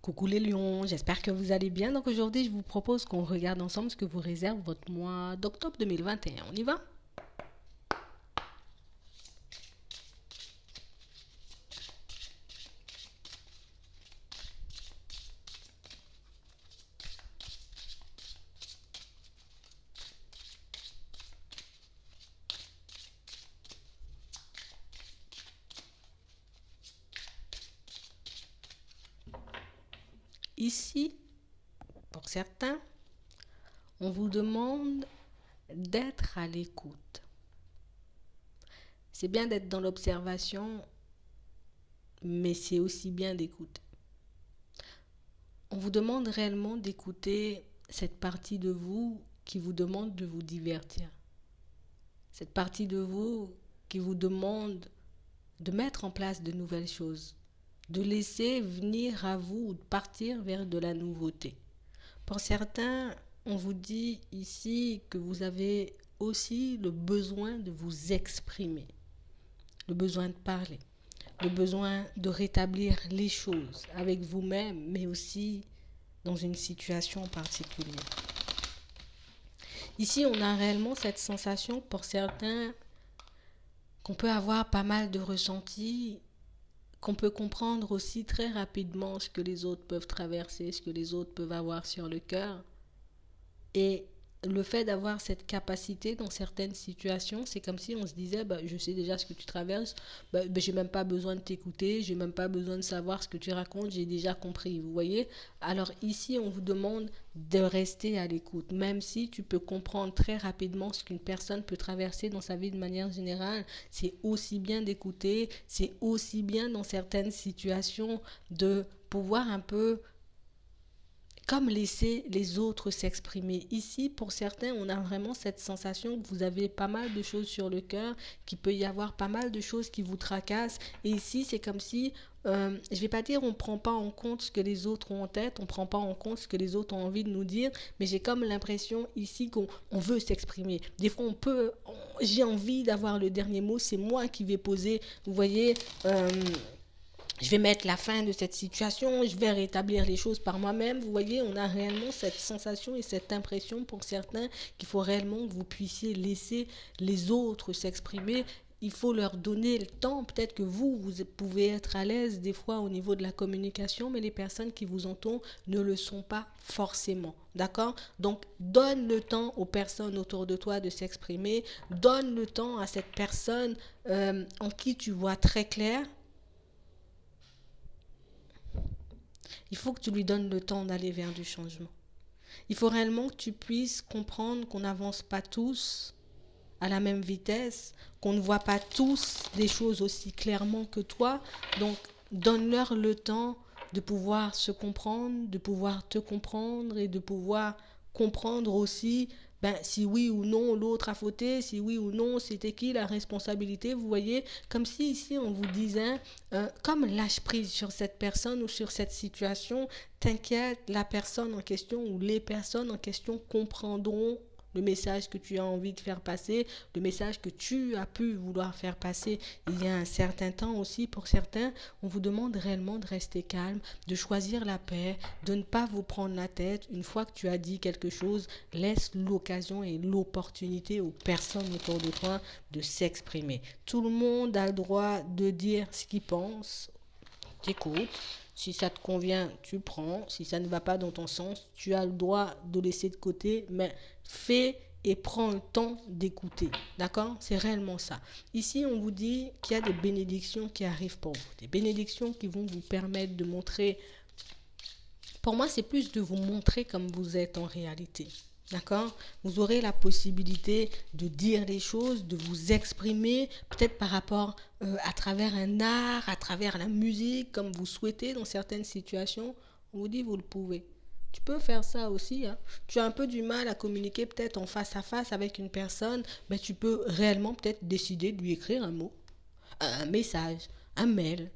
Coucou les lions, j'espère que vous allez bien. Donc aujourd'hui, je vous propose qu'on regarde ensemble ce que vous réserve votre mois d'octobre 2021. On y va? Ici, pour certains, on vous demande d'être à l'écoute. C'est bien d'être dans l'observation, mais c'est aussi bien d'écouter. On vous demande réellement d'écouter cette partie de vous qui vous demande de vous divertir. Cette partie de vous qui vous demande de mettre en place de nouvelles choses, de laisser venir à vous ou de partir vers de la nouveauté. Pour certains, on vous dit ici que vous avez aussi le besoin de vous exprimer, le besoin de parler, le besoin de rétablir les choses avec vous-même, mais aussi dans une situation particulière. Ici, on a réellement cette sensation pour certains qu'on peut avoir pas mal de ressentis, qu'on peut comprendre aussi très rapidement ce que les autres peuvent traverser, ce que les autres peuvent avoir sur le cœur. Et le fait d'avoir cette capacité dans certaines situations, c'est comme si on se disait, je sais déjà ce que tu traverses, j'ai même pas besoin de t'écouter, j'ai même pas besoin de savoir ce que tu racontes, j'ai déjà compris, vous voyez. Alors ici, on vous demande de rester à l'écoute, même si tu peux comprendre très rapidement ce qu'une personne peut traverser dans sa vie de manière générale, c'est aussi bien d'écouter, c'est aussi bien dans certaines situations de pouvoir un peu comme laisser les autres s'exprimer. Ici, pour certains, on a vraiment cette sensation que vous avez pas mal de choses sur le cœur, qu'il peut y avoir pas mal de choses qui vous tracassent. Et ici, c'est comme si, je vais pas dire on prend pas en compte ce que les autres ont en tête, on prend pas en compte ce que les autres ont envie de nous dire, mais j'ai comme l'impression ici qu'on veut s'exprimer. Des fois, j'ai envie d'avoir le dernier mot, c'est moi qui vais poser, vous voyez, je vais mettre la fin de cette situation, je vais rétablir les choses par moi-même. Vous voyez, on a réellement cette sensation et cette impression pour certains qu'il faut réellement que vous puissiez laisser les autres s'exprimer. Il faut leur donner le temps. Peut-être que vous pouvez être à l'aise des fois au niveau de la communication, mais les personnes qui vous entourent ne le sont pas forcément. D'accord? Donc, donne le temps aux personnes autour de toi de s'exprimer. Donne le temps à cette personne en qui tu vois très clair. Il faut que tu lui donnes le temps d'aller vers du changement. Il faut réellement que tu puisses comprendre qu'on n'avance pas tous à la même vitesse, qu'on ne voit pas tous des choses aussi clairement que toi. Donc, donne-leur le temps de pouvoir se comprendre, de pouvoir te comprendre et de pouvoir comprendre aussi si oui ou non l'autre a fauté, si oui ou non c'était qui la responsabilité, vous voyez, comme si ici on vous disait, comme lâche prise sur cette personne ou sur cette situation, t'inquiète, la personne en question ou les personnes en question comprendront le message que tu as envie de faire passer, le message que tu as pu vouloir faire passer il y a un certain temps aussi. Pour certains, on vous demande réellement de rester calme, de choisir la paix, de ne pas vous prendre la tête. Une fois que tu as dit quelque chose, laisse l'occasion et l'opportunité aux personnes autour de toi de s'exprimer. Tout le monde a le droit de dire ce qu'il pense. T'écoutes. Si ça te convient, tu prends. Si ça ne va pas dans ton sens, tu as le droit de laisser de côté, mais fais et prends le temps d'écouter. D'accord? C'est réellement ça. Ici, on vous dit qu'il y a des bénédictions qui arrivent pour vous. Des bénédictions qui vont vous permettre de montrer. Pour moi, c'est plus de vous montrer comme vous êtes en réalité. D'accord? Vous aurez la possibilité de dire les choses, de vous exprimer, peut-être par rapport à travers un art, à travers la musique, comme vous souhaitez dans certaines situations. On vous dit, vous le pouvez. Tu peux faire ça aussi. Hein. Tu as un peu du mal à communiquer peut-être en face à face avec une personne, mais tu peux réellement peut-être décider de lui écrire un mot, un message, un mail.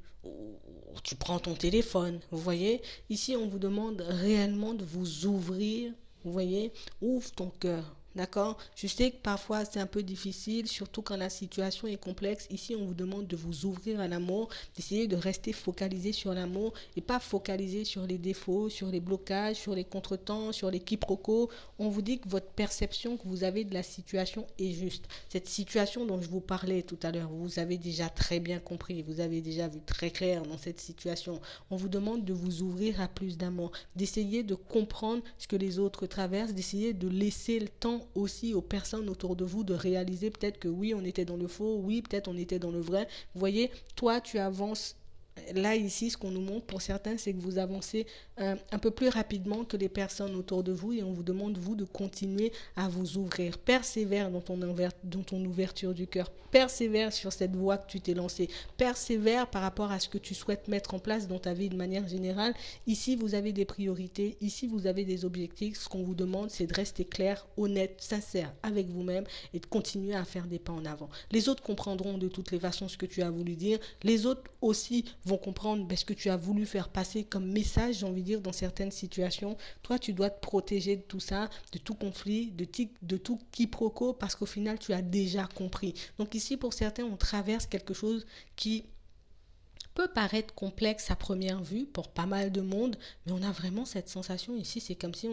Tu prends ton téléphone. Vous voyez, ici on vous demande réellement de vous ouvrir. Vous voyez, ouvre ton cœur. D'accord? Je sais que parfois c'est un peu difficile, surtout quand la situation est complexe. Ici, on vous demande de vous ouvrir à l'amour, d'essayer de rester focalisé sur l'amour et pas focalisé sur les défauts, sur les blocages, sur les contretemps, sur les quiproquos. On vous dit que votre perception que vous avez de la situation est juste. Cette situation dont je vous parlais tout à l'heure, vous avez déjà très bien compris, vous avez déjà vu très clair dans cette situation. On vous demande de vous ouvrir à plus d'amour, d'essayer de comprendre ce que les autres traversent, d'essayer de laisser le temps aussi aux personnes autour de vous de réaliser peut-être que oui, on était dans le faux, oui, peut-être on était dans le vrai. Vous voyez, toi, tu avances. Là, ici, ce qu'on nous montre pour certains, c'est que vous avancez un peu plus rapidement que les personnes autour de vous et on vous demande, vous, de continuer à vous ouvrir. Persévère dans ton ouverture du cœur. Persévère sur cette voie que tu t'es lancée. Persévère par rapport à ce que tu souhaites mettre en place dans ta vie de manière générale. Ici, vous avez des priorités. Ici, vous avez des objectifs. Ce qu'on vous demande, c'est de rester clair, honnête, sincère avec vous-même et de continuer à faire des pas en avant. Les autres comprendront de toutes les façons ce que tu as voulu dire. Les autres aussi vont comprendre ce que tu as voulu faire passer comme message, j'ai envie de dire, dans certaines situations. Toi, tu dois te protéger de tout ça, de tout conflit, de tout quiproquo, parce qu'au final, tu as déjà compris. Donc ici, pour certains, on traverse quelque chose qui peut paraître complexe à première vue pour pas mal de monde, mais on a vraiment cette sensation ici, c'est comme si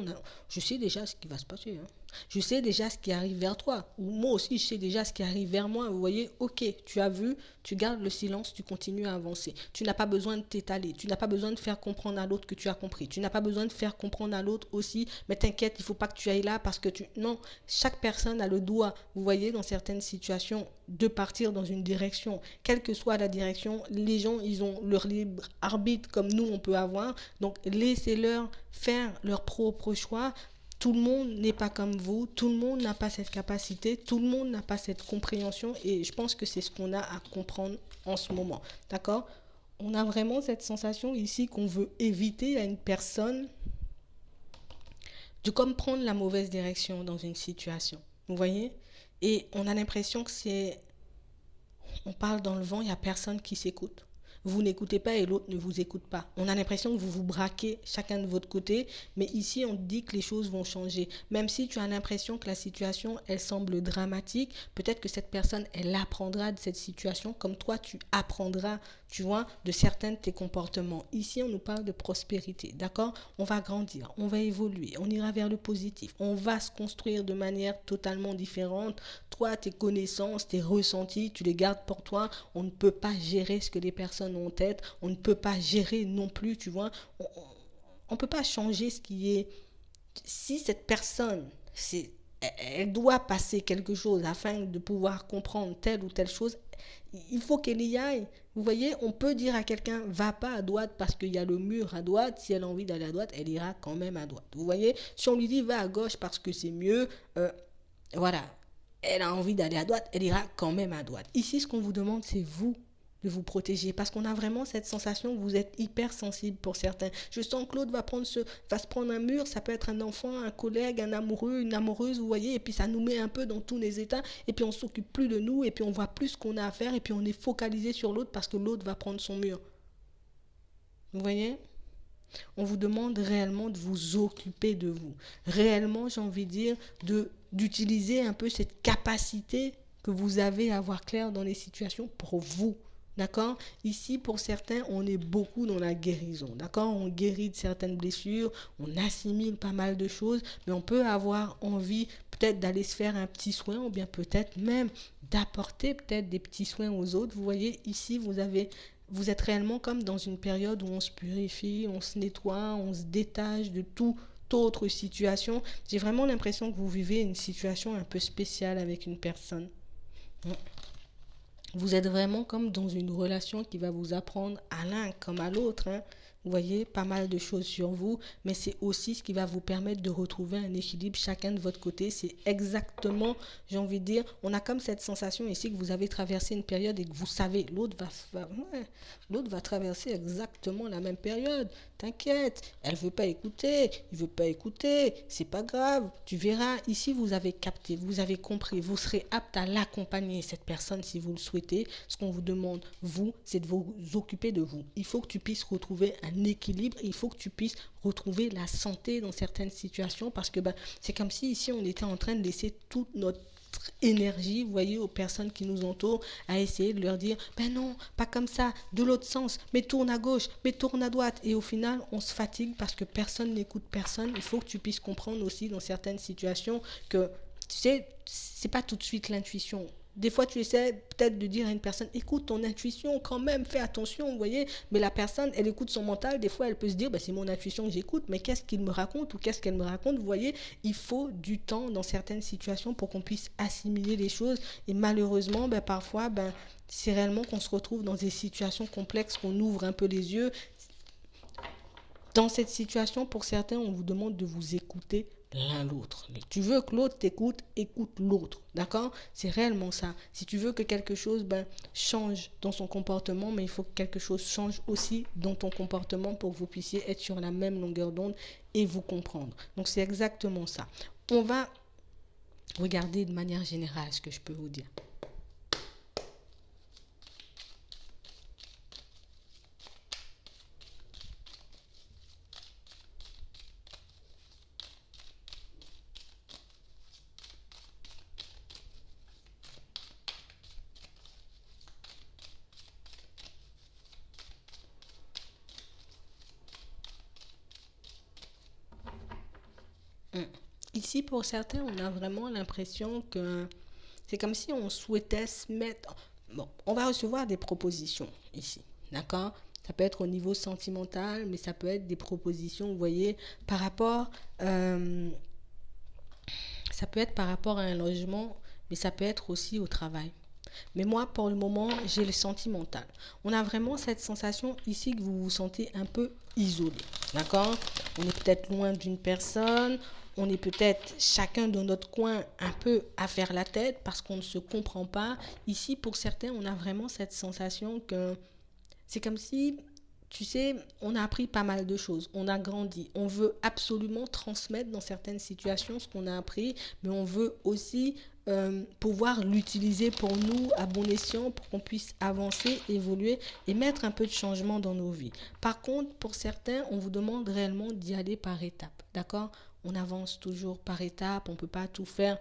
je sais déjà ce qui va se passer, hein. Je sais déjà ce qui arrive vers toi, ou moi aussi je sais déjà ce qui arrive vers moi. Vous voyez, ok, tu as vu, tu gardes le silence, tu continues à avancer. Tu n'as pas besoin de t'étaler, tu n'as pas besoin de faire comprendre à l'autre que tu as compris, tu n'as pas besoin de faire comprendre à l'autre aussi, mais t'inquiète, il faut pas que tu ailles là parce que non, chaque personne a le droit, vous voyez, dans certaines situations, de partir dans une direction, quelle que soit la direction. Les gens, ils ont leur libre arbitre comme nous on peut avoir, donc laissez-leur faire leur propre choix. Tout le monde n'est pas comme vous, tout le monde n'a pas cette capacité, tout le monde n'a pas cette compréhension et je pense que c'est ce qu'on a à comprendre en ce moment, d'accord? On a vraiment cette sensation ici qu'on veut éviter à une personne de comme prendre la mauvaise direction dans une situation, vous voyez? Et on a l'impression que on parle dans le vent, il n'y a personne qui s'écoute. Vous n'écoutez pas et l'autre ne vous écoute pas. On a l'impression que vous vous braquez chacun de votre côté, mais ici on dit que les choses vont changer. Même si tu as l'impression que la situation, elle semble dramatique, peut-être que cette personne, elle apprendra de cette situation comme toi tu apprendras, tu vois, de certains de tes comportements. Ici on nous parle de prospérité, d'accord? On va grandir, on va évoluer, on ira vers le positif, on va se construire de manière totalement différente. Toi, tes connaissances, tes ressentis, tu les gardes pour toi. On ne peut pas gérer ce que les personnes ont en tête. On ne peut pas gérer non plus, tu vois. On ne peut pas changer ce qui est. Si cette personne, elle doit passer quelque chose afin de pouvoir comprendre telle ou telle chose, il faut qu'elle y aille. Vous voyez, on peut dire à quelqu'un, va pas à droite parce qu'il y a le mur à droite. Si elle a envie d'aller à droite, elle ira quand même à droite. Vous voyez, si on lui dit, va à gauche parce que c'est mieux, voilà, elle a envie d'aller à droite, elle ira quand même à droite. Ici, ce qu'on vous demande, c'est vous de vous protéger parce qu'on a vraiment cette sensation que vous êtes hyper sensible pour certains. Je sens que l'autre va se prendre un mur, ça peut être un enfant, un collègue, un amoureux, une amoureuse, vous voyez, et puis ça nous met un peu dans tous les états, et puis on s'occupe plus de nous, et puis on voit plus ce qu'on a à faire, et puis on est focalisé sur l'autre parce que l'autre va prendre son mur. Vous voyez? On vous demande réellement de vous occuper de vous. Réellement, j'ai envie de dire, d'utiliser un peu cette capacité que vous avez à voir clair dans les situations pour vous. D'accord? Ici, pour certains, on est beaucoup dans la guérison. D'accord? On guérit de certaines blessures, on assimile pas mal de choses, mais on peut avoir envie peut-être d'aller se faire un petit soin ou bien peut-être même d'apporter peut-être des petits soins aux autres. Vous voyez, ici, vous êtes réellement comme dans une période où on se purifie, on se nettoie, on se détache de toute autre situation. J'ai vraiment l'impression que vous vivez une situation un peu spéciale avec une personne. Vous êtes vraiment comme dans une relation qui va vous apprendre à l'un comme à l'autre, hein. Vous voyez, pas mal de choses sur vous, mais c'est aussi ce qui va vous permettre de retrouver un équilibre chacun de votre côté. C'est exactement, j'ai envie de dire, on a comme cette sensation ici que vous avez traversé une période et que vous savez, l'autre va traverser exactement la même période. T'inquiète, elle veut pas écouter, il veut pas écouter, c'est pas grave. Tu verras, ici vous avez capté, vous avez compris, vous serez apte à l'accompagner, cette personne, si vous le souhaitez. Ce qu'on vous demande, vous, c'est de vous occuper de vous. Il faut que tu puisses retrouver un un équilibre. Il faut que tu puisses retrouver la santé dans certaines situations parce que c'est comme si ici on était en train de laisser toute notre énergie, vous voyez, aux personnes qui nous entourent, à essayer de leur dire, ben non, pas comme ça, de l'autre sens, mais tourne à gauche, mais tourne à droite. Et au final, on se fatigue parce que personne n'écoute personne. Il faut que tu puisses comprendre aussi dans certaines situations que, tu sais, c'est pas tout de suite l'intuition. Des fois, tu essaies peut-être de dire à une personne, écoute ton intuition quand même, fais attention, vous voyez. Mais la personne, elle écoute son mental. Des fois, elle peut se dire, c'est mon intuition que j'écoute, mais qu'est-ce qu'il me raconte ou qu'est-ce qu'elle me raconte, vous voyez. Il faut du temps dans certaines situations pour qu'on puisse assimiler les choses. Et malheureusement, parfois, c'est réellement qu'on se retrouve dans des situations complexes, qu'on ouvre un peu les yeux. Dans cette situation, pour certains, on vous demande de vous écouter l'un l'autre. Tu veux que l'autre t'écoute, écoute l'autre. D'accord? C'est réellement ça. Si tu veux que quelque chose change dans son comportement, mais il faut que quelque chose change aussi dans ton comportement pour que vous puissiez être sur la même longueur d'onde et vous comprendre. Donc c'est exactement ça. On va regarder de manière générale ce que je peux vous dire. Ici, pour certains, on a vraiment l'impression que c'est comme si on souhaitait se mettre... Bon, on va recevoir des propositions ici, d'accord? Ça peut être au niveau sentimental, mais ça peut être des propositions, vous voyez, par rapport... ça peut être par rapport à un logement, mais ça peut être aussi au travail. Mais moi, pour le moment, j'ai le sentimental. On a vraiment cette sensation ici que vous vous sentez un peu isolé. D'accord? On est peut-être loin d'une personne. On est peut-être chacun dans notre coin un peu à faire la tête parce qu'on ne se comprend pas. Ici, pour certains, on a vraiment cette sensation que c'est comme si, tu sais, on a appris pas mal de choses. On a grandi. On veut absolument transmettre dans certaines situations ce qu'on a appris, mais on veut aussi pouvoir l'utiliser pour nous à bon escient, pour qu'on puisse avancer, évoluer et mettre un peu de changement dans nos vies. Par contre, pour certains, on vous demande réellement d'y aller par étapes. D'accord? On avance toujours par étapes, on ne peut pas tout faire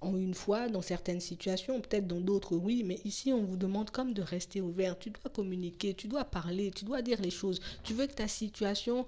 en une fois dans certaines situations, peut-être dans d'autres oui, mais ici on vous demande comme de rester ouvert. Tu dois communiquer, tu dois parler, tu dois dire les choses. Tu veux que ta situation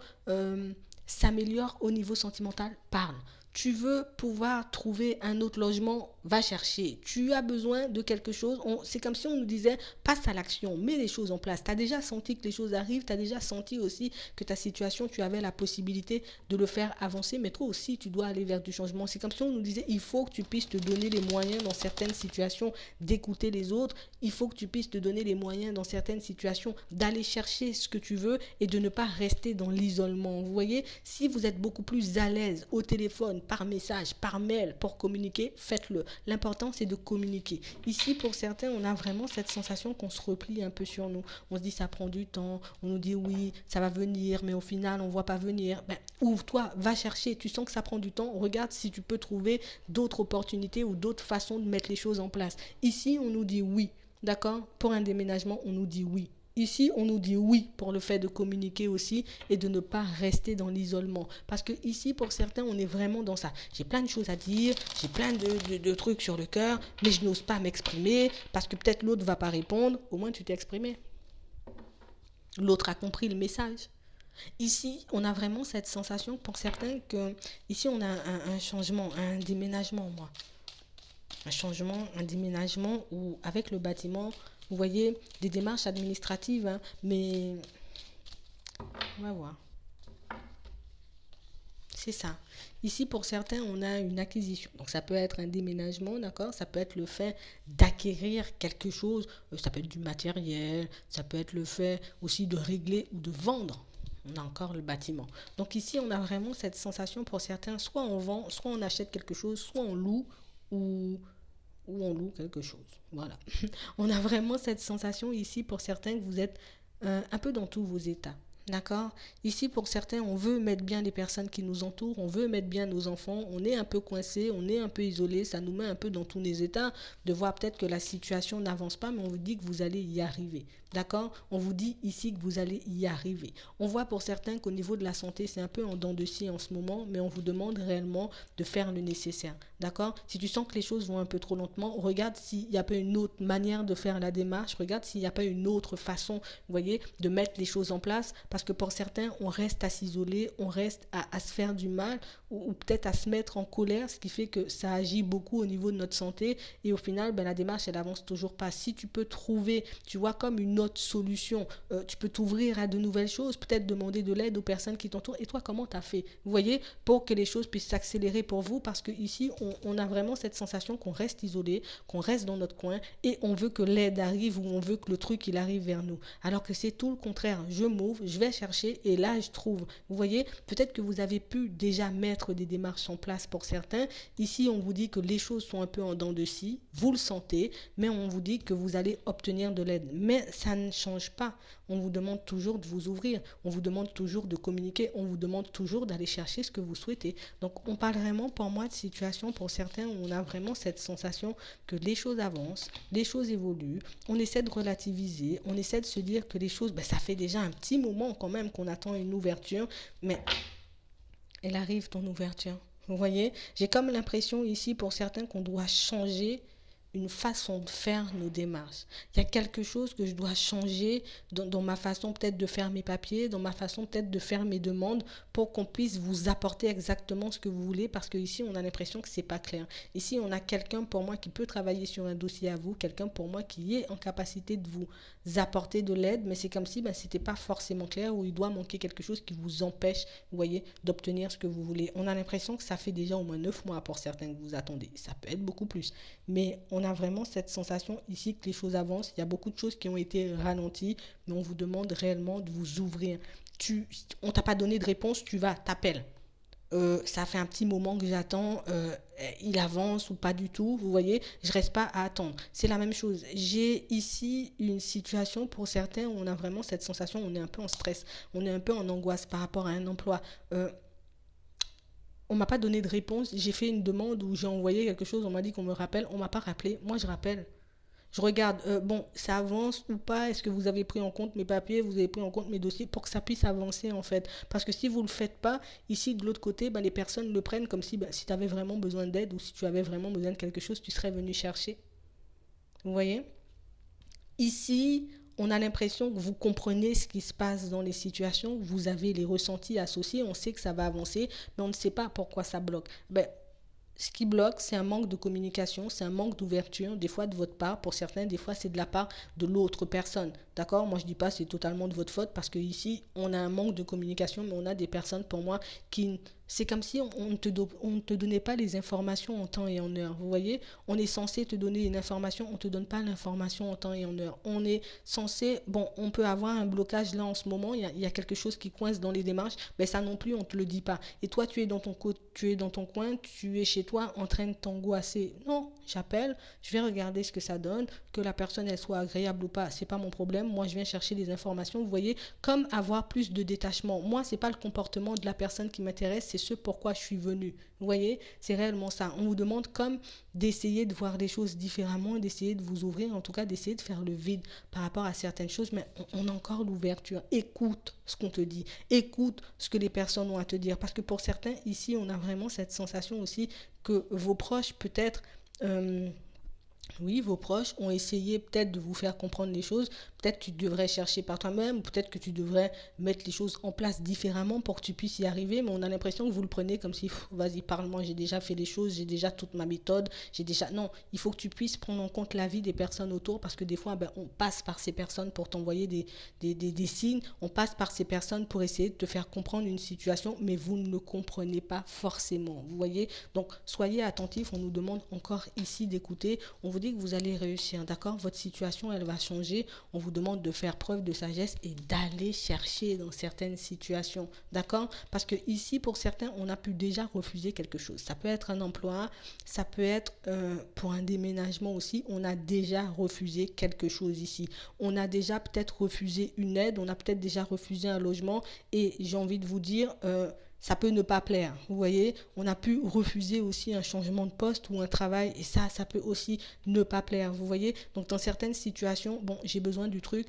s'améliore au niveau sentimental, parle. Tu veux pouvoir trouver un autre logement, va chercher. Tu as besoin de quelque chose. C'est comme si on nous disait, passe à l'action, mets les choses en place. Tu as déjà senti que les choses arrivent, tu as déjà senti aussi que ta situation, tu avais la possibilité de le faire avancer, mais toi aussi, tu dois aller vers du changement. C'est comme si on nous disait, il faut que tu puisses te donner les moyens dans certaines situations d'écouter les autres. Il faut que tu puisses te donner les moyens dans certaines situations d'aller chercher ce que tu veux et de ne pas rester dans l'isolement. Vous voyez, si vous êtes beaucoup plus à l'aise au téléphone, par message, par mail, pour communiquer, faites-le. L'important, c'est de communiquer. Ici, pour certains, on a vraiment cette sensation qu'on se replie un peu sur nous. On se dit, ça prend du temps. On nous dit, oui, ça va venir, mais au final, on ne voit pas venir. Ouvre-toi, va chercher. Tu sens que ça prend du temps. Regarde si tu peux trouver d'autres opportunités ou d'autres façons de mettre les choses en place. Ici, on nous dit oui. D'accord? Pour un déménagement, on nous dit oui. Ici, on nous dit oui pour le fait de communiquer aussi et de ne pas rester dans l'isolement. Parce que ici, pour certains, on est vraiment dans ça. J'ai plein de choses à dire, j'ai plein de trucs sur le cœur, mais je n'ose pas m'exprimer parce que peut-être l'autre ne va pas répondre. Au moins, tu t'es exprimé. L'autre a compris le message. Ici, on a vraiment cette sensation pour certains que ici, on a un changement, un déménagement, moi. Un changement, un déménagement où avec le bâtiment, vous voyez, des démarches administratives, mais on va voir. C'est ça. Ici, pour certains, on a une acquisition. Donc, ça peut être un déménagement, d'accord? Ça peut être le fait d'acquérir quelque chose. Ça peut être du matériel. Ça peut être le fait aussi de régler ou de vendre. On a encore le bâtiment. Donc, ici, on a vraiment cette sensation pour certains. Soit on vend, soit on achète quelque chose, soit on loue ou on loue quelque chose. Voilà. On a vraiment cette sensation ici pour certains que vous êtes un peu dans tous vos états. D'accord? Ici, pour certains, on veut mettre bien les personnes qui nous entourent, on veut mettre bien nos enfants, on est un peu coincé, on est un peu isolé, ça nous met un peu dans tous les états de voir peut-être que la situation n'avance pas, mais on vous dit que vous allez y arriver. D'accord? On vous dit ici que vous allez y arriver. On voit pour certains qu'au niveau de la santé, c'est un peu en dents de scie en ce moment, mais on vous demande réellement de faire le nécessaire. D'accord? Si tu sens que les choses vont un peu trop lentement, regarde s'il n'y a pas une autre manière de faire la démarche, regarde s'il n'y a pas une autre façon, vous voyez, de mettre les choses en place, parce que pour certains, on reste à s'isoler, on reste à se faire du mal, ou peut-être à se mettre en colère, ce qui fait que ça agit beaucoup au niveau de notre santé, et au final, ben, la démarche, elle avance toujours pas. Si tu peux trouver, tu vois, comme une autre solution, tu peux t'ouvrir à de nouvelles choses, peut-être demander de l'aide aux personnes qui t'entourent, et toi, comment tu as fait, vous voyez, pour que les choses puissent s'accélérer pour vous, parce que ici, on a vraiment cette sensation qu'on reste isolé, qu'on reste dans notre coin, et on veut que l'aide arrive, ou on veut que le truc, il arrive vers nous, alors que c'est tout le contraire. Je m'ouvre, je vais chercher, et là, je trouve. Vous voyez, peut-être que vous avez pu déjà mettre des démarches en place pour certains. Ici, on vous dit que les choses sont un peu en dents de scie, vous le sentez, mais on vous dit que vous allez obtenir de l'aide. Mais ça ne change pas. On vous demande toujours de vous ouvrir, on vous demande toujours de communiquer, on vous demande toujours d'aller chercher ce que vous souhaitez. Donc, on parle vraiment pour moi de situation pour certains où on a vraiment cette sensation que les choses avancent, les choses évoluent, on essaie de relativiser, on essaie de se dire que les choses, ben, ça fait déjà un petit moment quand même qu'on attend une ouverture, mais elle arrive ton ouverture. Vous voyez, j'ai comme l'impression ici pour certains qu'on doit changer une façon de faire nos démarches. Il y a quelque chose que je dois changer dans ma façon peut-être de faire mes papiers, dans ma façon peut-être de faire mes demandes pour qu'on puisse vous apporter exactement ce que vous voulez, parce qu'ici on a l'impression que c'est pas clair. Ici on a quelqu'un pour moi qui peut travailler sur un dossier à vous, quelqu'un pour moi qui est en capacité de vous apporter de l'aide, mais c'est comme si ben, c'était pas forcément clair, ou il doit manquer quelque chose qui vous empêche, vous voyez, d'obtenir ce que vous voulez. On a l'impression que ça fait déjà au moins 9 mois pour certains que vous attendez. Ça peut être beaucoup plus, mais on a vraiment cette sensation ici que les choses avancent. Il y a beaucoup de choses qui ont été ralenties, mais on vous demande réellement de vous ouvrir. On t'a pas donné de réponse, tu vas, t'appelles. Ça fait un petit moment que j'attends, il avance ou pas du tout, vous voyez, je reste pas à attendre. C'est la même chose. J'ai ici une situation pour certains où on a vraiment cette sensation, on est un peu en stress, on est un peu en angoisse par rapport à un emploi. On m'a pas donné de réponse, j'ai fait une demande où j'ai envoyé quelque chose, on m'a dit qu'on me rappelle, on m'a pas rappelé, moi je rappelle. Je regarde, bon, ça avance ou pas, est-ce que vous avez pris en compte mes papiers, vous avez pris en compte mes dossiers pour que ça puisse avancer en fait. Parce que si vous ne le faites pas, ici de l'autre côté, ben, les personnes le prennent comme si, ben, si tu avais vraiment besoin d'aide, ou si tu avais vraiment besoin de quelque chose, tu serais venu chercher. Vous voyez? Ici, on a l'impression que vous comprenez ce qui se passe dans les situations, vous avez les ressentis associés, on sait que ça va avancer, mais on ne sait pas pourquoi ça bloque. Ben, ce qui bloque, c'est un manque de communication, c'est un manque d'ouverture, des fois de votre part, pour certains, des fois c'est de la part de l'autre personne. D'accord? Moi je dis pas c'est totalement de votre faute, parce que ici on a un manque de communication, mais on a des personnes pour moi qui, c'est comme si on ne te donnait pas les informations en temps et en heure. Vous voyez, on est censé te donner une information, on ne te donne pas l'information en temps et en heure. On est censé, bon, on peut avoir un blocage là en ce moment, il y a quelque chose qui coince dans les démarches, mais ça non plus on ne te le dit pas. Et toi tu es dans ton tu es dans ton coin, tu es chez toi en train de t'angoisser. Non, j'appelle, je vais regarder ce que ça donne, que la personne elle soit agréable ou pas, c'est pas mon problème. Moi je viens chercher des informations, vous voyez, comme avoir plus de détachement. Moi c'est pas le comportement de la personne qui m'intéresse, c'est ce pourquoi je suis venu. Vous voyez, c'est réellement ça. On vous demande comme d'essayer de voir les choses différemment, d'essayer de vous ouvrir, en tout cas d'essayer de faire le vide par rapport à certaines choses, mais on a encore l'ouverture. Écoute ce qu'on te dit, écoute ce que les personnes ont à te dire, parce que pour certains ici on a vraiment cette sensation aussi que vos proches peut-être oui, vos proches ont essayé peut-être de vous faire comprendre les choses. Peut-être que tu devrais chercher par toi-même, ou peut-être que tu devrais mettre les choses en place différemment pour que tu puisses y arriver. Mais on a l'impression que vous le prenez comme si, vas-y, parle-moi, j'ai déjà fait les choses, j'ai déjà toute ma méthode, j'ai déjà... Non, il faut que tu puisses prendre en compte l'avis des personnes autour, parce que des fois, ben, on passe par ces personnes pour t'envoyer des signes, on passe par ces personnes pour essayer de te faire comprendre une situation, mais vous ne le comprenez pas forcément. Vous voyez? Donc, soyez attentifs, on nous demande encore ici d'écouter. On vous dit que vous allez réussir, d'accord? Votre situation, elle va changer. On vous vous demande de faire preuve de sagesse et d'aller chercher dans certaines situations, d'accord? Parce que ici, pour certains, on a pu déjà refuser quelque chose. Ça peut être un emploi, ça peut être pour un déménagement aussi, on a déjà refusé quelque chose ici. On a déjà peut-être refusé une aide, on a peut-être déjà refusé un logement et j'ai envie de vous dire... ça peut ne pas plaire, vous voyez, on a pu refuser aussi un changement de poste ou un travail et ça peut aussi ne pas plaire, vous voyez. Donc dans certaines situations, bon, j'ai besoin du truc,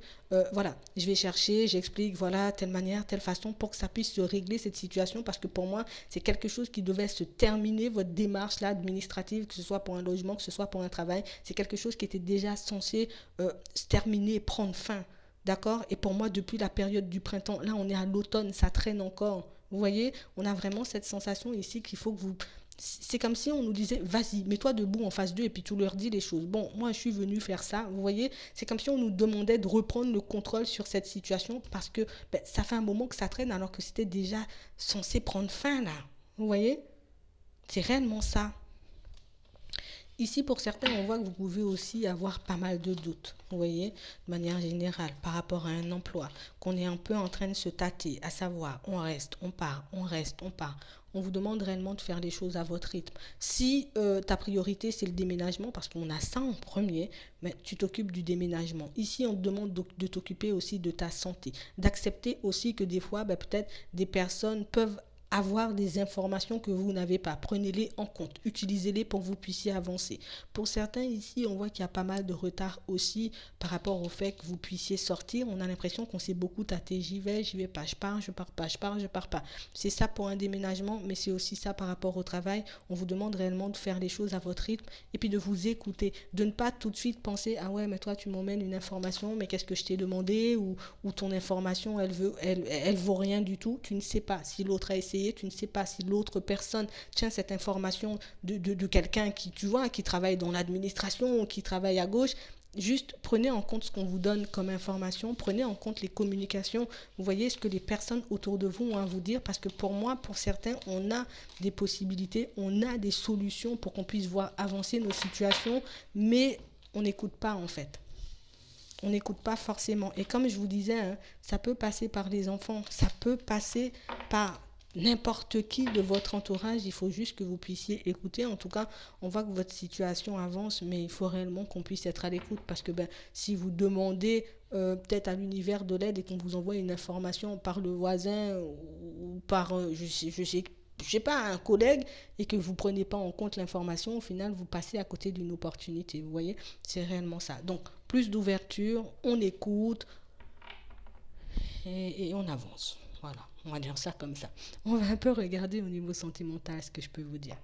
voilà, je vais chercher, j'explique, voilà, telle manière, telle façon pour que ça puisse se régler cette situation parce que pour moi, c'est quelque chose qui devait se terminer, votre démarche là administrative, que ce soit pour un logement, que ce soit pour un travail, c'est quelque chose qui était déjà censé se terminer, prendre fin. D'accord. Et pour moi, depuis la période du printemps, là, on est à l'automne, ça traîne encore. Vous voyez, on a vraiment cette sensation ici qu'il faut que vous... C'est comme si on nous disait, vas-y, mets-toi debout en face d'eux et puis tu leur dis les choses. Bon, moi, je suis venu faire ça. Vous voyez, c'est comme si on nous demandait de reprendre le contrôle sur cette situation parce que ça fait un moment que ça traîne alors que c'était déjà censé prendre fin, là. Vous voyez, c'est réellement ça. Ici, pour certains, on voit que vous pouvez aussi avoir pas mal de doutes, vous voyez, de manière générale, par rapport à un emploi, qu'on est un peu en train de se tâter, à savoir, on reste, on part, on reste, on part. On vous demande réellement de faire les choses à votre rythme. Si ta priorité, c'est le déménagement, parce qu'on a ça en premier, mais tu t'occupes du déménagement. Ici, on te demande de t'occuper aussi de ta santé, d'accepter aussi que des fois, peut-être des personnes peuvent avoir des informations que vous n'avez pas. Prenez-les en compte, utilisez-les pour que vous puissiez avancer. Pour certains ici, on voit qu'il y a pas mal de retard aussi par rapport au fait que vous puissiez sortir. On a l'impression qu'on s'est beaucoup tâté. J'y vais pas, je pars, je pars pas, je pars, je pars pas. C'est ça pour un déménagement, mais c'est aussi ça par rapport au travail. On vous demande réellement de faire les choses à votre rythme et puis de vous écouter, de ne pas tout de suite penser ah ouais mais toi tu m'emmènes une information, mais qu'est-ce que je t'ai demandé ou ton information elle vaut rien du tout. Tu ne sais pas si l'autre a essayé, tu ne sais pas si l'autre personne tient cette information de quelqu'un qui, tu vois, qui travaille dans l'administration ou qui travaille à gauche. Juste prenez en compte ce qu'on vous donne comme information, prenez en compte les communications, vous voyez ce que les personnes autour de vous ont à vous dire, parce que pour moi, pour certains, on a des possibilités, on a des solutions pour qu'on puisse voir avancer nos situations, mais on n'écoute pas en fait. On n'écoute pas forcément. Et comme je vous disais, hein, ça peut passer par les enfants, ça peut passer par n'importe qui de votre entourage, il faut juste que vous puissiez écouter. En tout cas, on voit que votre situation avance, mais il faut réellement qu'on puisse être à l'écoute parce que si vous demandez peut-être à l'univers de l'aide et qu'on vous envoie une information par le voisin ou par, je sais pas, un collègue et que vous prenez pas en compte l'information, au final, vous passez à côté d'une opportunité. Vous voyez, c'est réellement ça. Donc, plus d'ouverture, on écoute et on avance. Voilà, on va dire ça comme ça. On va un peu regarder au niveau sentimental ce que je peux vous dire.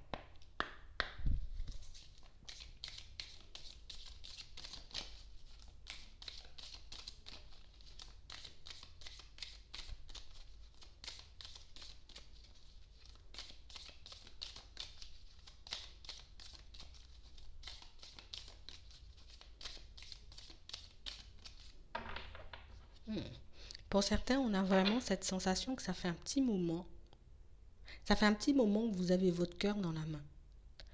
Pour certains, on a vraiment cette sensation que ça fait un petit moment. Ça fait un petit moment que vous avez votre cœur dans la main.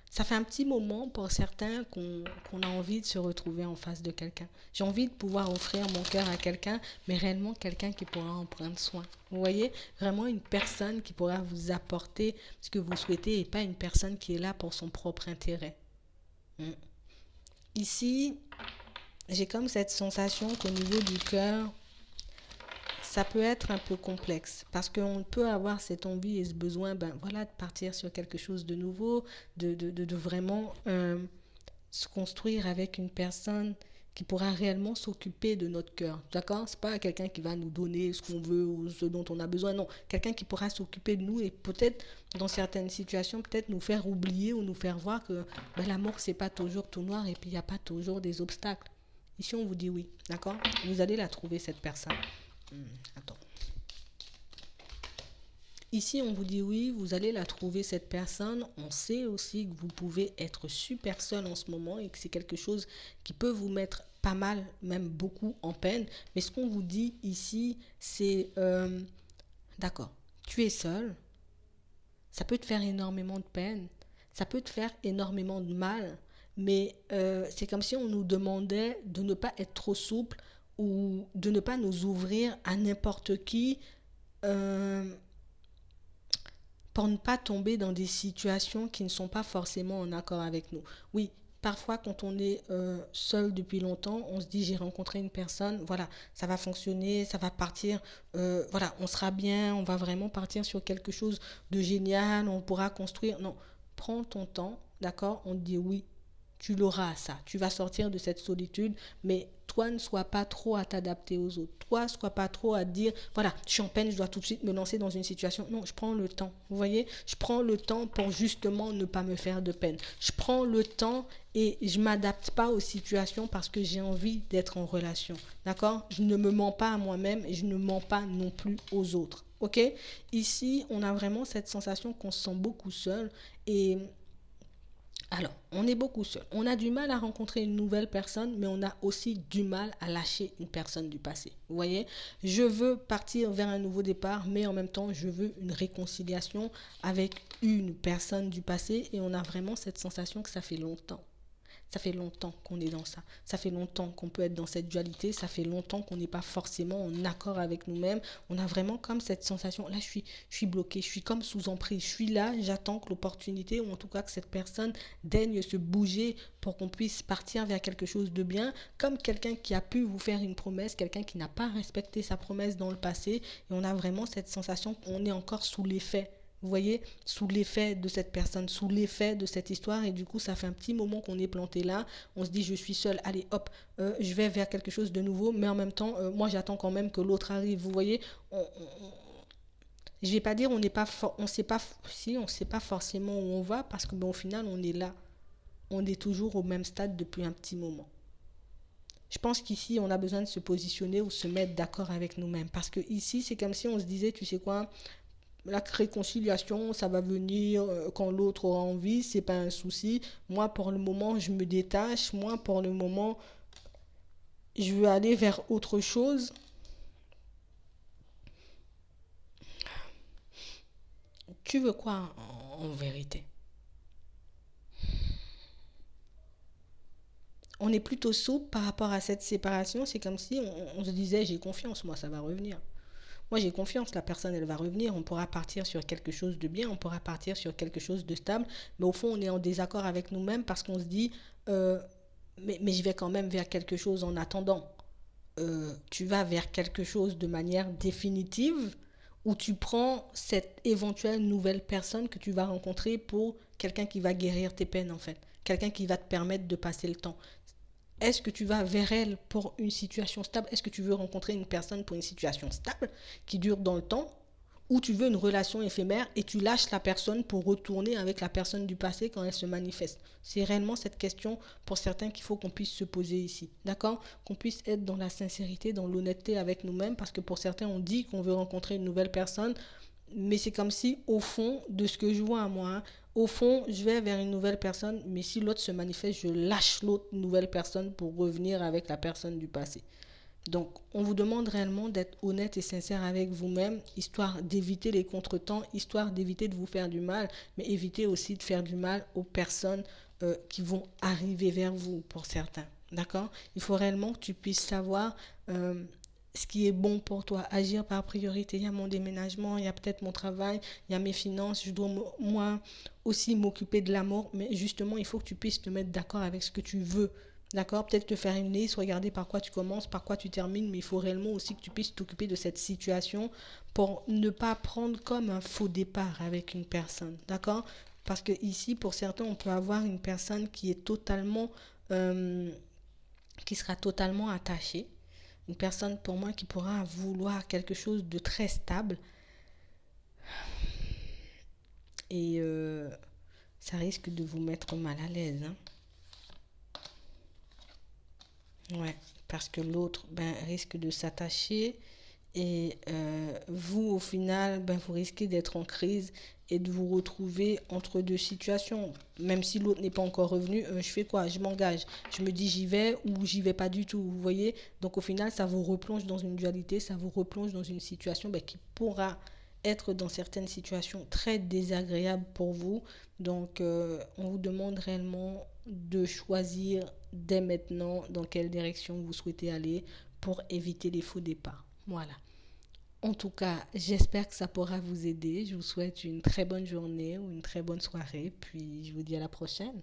Ça fait un petit moment pour certains qu'on a envie de se retrouver en face de quelqu'un. J'ai envie de pouvoir offrir mon cœur à quelqu'un, mais réellement quelqu'un qui pourra en prendre soin. Vous voyez, vraiment une personne qui pourra vous apporter ce que vous souhaitez et pas une personne qui est là pour son propre intérêt. Ici, j'ai comme cette sensation qu'au niveau du cœur, ça peut être un peu complexe parce qu'on peut avoir cette envie et ce besoin voilà, de partir sur quelque chose de nouveau, de vraiment se construire avec une personne qui pourra réellement s'occuper de notre cœur. D'accord? C'est pas quelqu'un qui va nous donner ce qu'on veut ou ce dont on a besoin. Non, quelqu'un qui pourra s'occuper de nous et peut-être, dans certaines situations, peut-être nous faire oublier ou nous faire voir que l'amour, c'est pas toujours tout noir et puis il n'y a pas toujours des obstacles. Ici, on vous dit oui. D'accord? Vous allez la trouver, cette personne. Attends. Ici, on vous dit oui, vous allez la trouver, cette personne. On sait aussi que vous pouvez être super seul en ce moment et que c'est quelque chose qui peut vous mettre pas mal, même beaucoup en peine. Mais ce qu'on vous dit ici, c'est d'accord, tu es seul. Ça peut te faire énormément de peine. Ça peut te faire énormément de mal. Mais c'est comme si on nous demandait de ne pas être trop souple ou de ne pas nous ouvrir à n'importe qui euh, pour ne pas tomber dans des situations qui ne sont pas forcément en accord avec nous. Oui, parfois quand on est seul depuis longtemps, on se dit j'ai rencontré une personne, voilà, ça va fonctionner, ça va partir, voilà, on sera bien, on va vraiment partir sur quelque chose de génial, on pourra construire. Non, prends ton temps, d'accord? On te dit oui, tu l'auras ça. Tu vas sortir de cette solitude, mais toi ne sois pas trop à t'adapter aux autres. Toi, ne sois pas trop à dire, voilà, je suis en peine, je dois tout de suite me lancer dans une situation. Non, je prends le temps. Vous voyez, je prends le temps pour justement ne pas me faire de peine. Je prends le temps et je ne m'adapte pas aux situations parce que j'ai envie d'être en relation. D'accord? Je ne me mens pas à moi-même et je ne mens pas non plus aux autres. Ok? Ici, on a vraiment cette sensation qu'on se sent beaucoup seul et alors, on est beaucoup seul. On a du mal à rencontrer une nouvelle personne, mais on a aussi du mal à lâcher une personne du passé. Vous voyez, je veux partir vers un nouveau départ, mais en même temps, je veux une réconciliation avec une personne du passé et on a vraiment cette sensation que ça fait longtemps. Ça fait longtemps qu'on est dans ça. Ça fait longtemps qu'on peut être dans cette dualité. Ça fait longtemps qu'on n'est pas forcément en accord avec nous-mêmes. On a vraiment comme cette sensation, là je suis bloqué, je suis comme sous emprise. Je suis là, j'attends que l'opportunité ou en tout cas que cette personne daigne se bouger pour qu'on puisse partir vers quelque chose de bien. Comme quelqu'un qui a pu vous faire une promesse, quelqu'un qui n'a pas respecté sa promesse dans le passé. Et on a vraiment cette sensation qu'on est encore sous l'effet, vous voyez, sous l'effet de cette personne, sous l'effet de cette histoire. Et du coup, ça fait un petit moment qu'on est planté là. On se dit, je suis seul, allez, hop, je vais vers quelque chose de nouveau. Mais en même temps, moi, j'attends quand même que l'autre arrive. Vous voyez, je vais pas dire on sait pas, si, on sait pas forcément où on va parce que au final, on est là. On est toujours au même stade depuis un petit moment. Je pense qu'ici, on a besoin de se positionner ou se mettre d'accord avec nous-mêmes. Parce que ici, c'est comme si on se disait, tu sais quoi, la réconciliation, ça va venir quand l'autre aura envie, c'est pas un souci. Moi, pour le moment, je me détache. Moi, pour le moment, je veux aller vers autre chose. Tu veux quoi en vérité? On est plutôt souple par rapport à cette séparation. C'est comme si on se disait, j'ai confiance, moi, ça va revenir. Moi, j'ai confiance, la personne, elle va revenir. On pourra partir sur quelque chose de bien, on pourra partir sur quelque chose de stable. Mais au fond, on est en désaccord avec nous-mêmes parce qu'on se dit, euh, mais je vais quand même vers quelque chose en attendant. Tu vas vers quelque chose de manière définitive ou tu prends cette éventuelle nouvelle personne que tu vas rencontrer pour quelqu'un qui va guérir tes peines en fait. Quelqu'un qui va te permettre de passer le temps. Est-ce que tu vas vers elle pour une situation stable? Est-ce que tu veux rencontrer une personne pour une situation stable qui dure dans le temps? Ou tu veux une relation éphémère et tu lâches la personne pour retourner avec la personne du passé quand elle se manifeste? C'est réellement cette question pour certains qu'il faut qu'on puisse se poser ici. D'accord? Qu'on puisse être dans la sincérité, dans l'honnêteté avec nous-mêmes parce que pour certains on dit qu'on veut rencontrer une nouvelle personne mais c'est comme si, au fond, de ce que je vois à moi, hein, au fond, je vais vers une nouvelle personne, mais si l'autre se manifeste, je lâche l'autre nouvelle personne pour revenir avec la personne du passé. Donc, on vous demande réellement d'être honnête et sincère avec vous-même, histoire d'éviter les contretemps, histoire d'éviter de vous faire du mal, mais éviter aussi de faire du mal aux personnes qui vont arriver vers vous, pour certains. D'accord? Il faut réellement que tu puisses savoir ce qui est bon pour toi, agir par priorité. Il y a mon déménagement, il y a peut-être mon travail, il y a mes finances, je dois moi aussi m'occuper de l'amour, mais justement, il faut que tu puisses te mettre d'accord avec ce que tu veux. D'accord? Peut-être te faire une liste, regarder par quoi tu commences, par quoi tu termines, mais il faut réellement aussi que tu puisses t'occuper de cette situation pour ne pas prendre comme un faux départ avec une personne. D'accord? Parce que ici, pour certains, on peut avoir une personne qui est totalement, euh, qui sera totalement attachée. Une personne pour moi qui pourra vouloir quelque chose de très stable et ça risque de vous mettre mal à l'aise. Hein. Ouais, parce que l'autre risque de s'attacher et vous, au final, vous risquez d'être en crise et de vous retrouver entre deux situations. Même si l'autre n'est pas encore revenu, je fais quoi? Je m'engage. Je me dis j'y vais ou j'y vais pas du tout. Vous voyez? Donc au final, ça vous replonge dans une dualité, ça vous replonge dans une situation qui pourra être dans certaines situations très désagréables pour vous. Donc on vous demande réellement de choisir dès maintenant dans quelle direction vous souhaitez aller pour éviter les faux départs. Voilà. En tout cas, j'espère que ça pourra vous aider. Je vous souhaite une très bonne journée ou une très bonne soirée. Puis je vous dis à la prochaine.